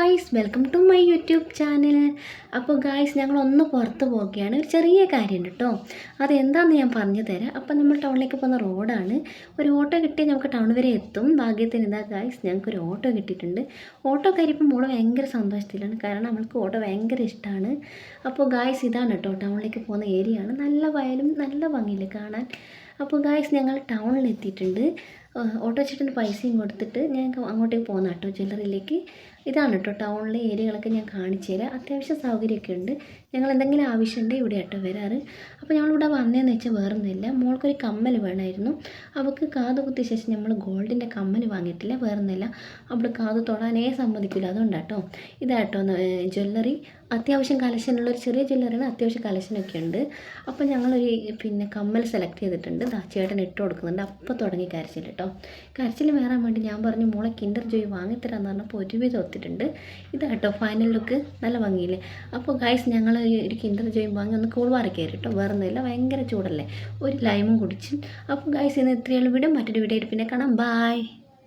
Guys, welcome to my YouTube channel. അപ്പോൾ guys, ഞങ്ങളൊന്ന് പുറത്ത് പോവുകയാണ്. ഒരു ചെറിയ കാര്യമുണ്ട് കേട്ടോ. അതെന്താണെന്ന് ഞാൻ പറഞ്ഞു തരാം. അപ്പോൾ നമ്മൾ ടൗണിലേക്ക് പോകുന്ന റോഡാണ്. ഒരു ഓട്ടോ കിട്ടിയാൽ നമുക്ക് ടൗൺ വരെ എത്തും. ഭാഗ്യത്തിന് ഇതാ ഗായ്സ്, ഞങ്ങൾക്കൊരു ഓട്ടോ കിട്ടിയിട്ടുണ്ട്. ഓട്ടോ കയറിയപ്പോൾ മോള് ഭയങ്കര സന്തോഷത്തിലാണ്. കാരണം അവൾക്ക് ഓട്ടോ ഭയങ്കര ഇഷ്ടമാണ്. അപ്പോൾ ഗായ്സ്, ഇതാണ് കേട്ടോ ടൗണിലേക്ക് പോകുന്ന ഏരിയ ആണ്. നല്ല വയലും നല്ല ഭംഗിയില്ല കാണാൻ. അപ്പോൾ ഗായ്സ്, ഞങ്ങൾ ടൗണിൽ എത്തിയിട്ടുണ്ട്. ഓട്ടോ ചേട്ടന് പൈസയും കൊടുത്തിട്ട് ഞങ്ങൾക്ക് അങ്ങോട്ടേക്ക് പോകുന്ന കേട്ടോ ജ്വല്ലറിയിലേക്ക്. ഇതാണ് കേട്ടോ ടൗണിലെ ഏരിയകളൊക്കെ ഞാൻ കാണിച്ചു തരാം. അത്യാവശ്യം സൗകര്യമൊക്കെ ഉണ്ട്. ഞങ്ങൾ എന്തെങ്കിലും ആവശ്യമുണ്ടെങ്കിൽ ഇവിടെ കേട്ടോ വരാറ്. അപ്പോൾ ഞങ്ങളിവിടെ വന്നതെന്ന് വെച്ചാൽ വേറൊന്നുമില്ല, മോൾക്കൊരു കമ്മൽ വേണമായിരുന്നു. അവൾക്ക് കാത് കുത്തിയ ശേഷം നമ്മൾ ഗോൾഡിൻ്റെ കമ്മൽ വാങ്ങിയിട്ടില്ല. വേറൊന്നുമില്ല, അവിടെ കാത് തൊടാനേ സമ്മതിക്കില്ല. അതുകൊണ്ടാണ് കേട്ടോ. ഇതാട്ടോ ജ്വല്ലറി. അത്യാവശ്യം കളക്ഷനുള്ളൊരു ചെറിയ ജ്വല്ലറിയാണ്. അത്യാവശ്യം കളക്ഷനൊക്കെ ഉണ്ട്. അപ്പോൾ ഞങ്ങളൊരു കമ്മൽ സെലക്ട് ചെയ്തിട്ടുണ്ട്. ചേട്ടൻ ഇട്ട് കൊടുക്കുന്നുണ്ട്. അപ്പോൾ തുടങ്ങി കരച്ചിൽ കേട്ടോ. കരച്ചിൽ വേറാൻ വേണ്ടി ഞാൻ പറഞ്ഞു മോളെ കിൻഡർ ജോയ് വാങ്ങിത്തരാമെന്ന് പറഞ്ഞപ്പോൾ ഒരുവിധം ഒത്തിട്ടുണ്ട്. ഇതാട്ടോ ഫൈനൽ ലുക്ക്. നല്ല ഭംഗിയില്ലേ? അപ്പോൾ ഗൈസ്, ഞങ്ങൾ ഒരു കിൻഡർ ജോയ് വാങ്ങി ഒന്ന് കൂൾവാറി കയറി കേട്ടോ. വേറൊന്നുമില്ല, ഭയങ്കര ചൂടല്ലേ. ഒരു ലൈമും കുടിച്ച്. അപ്പോൾ ഗൈസ്, ഇന്ന് ഇത്രയുള്ള വീഡിയോ. മറ്റൊരു വീഡിയോ പിന്നെ കാണാം. ബായ്.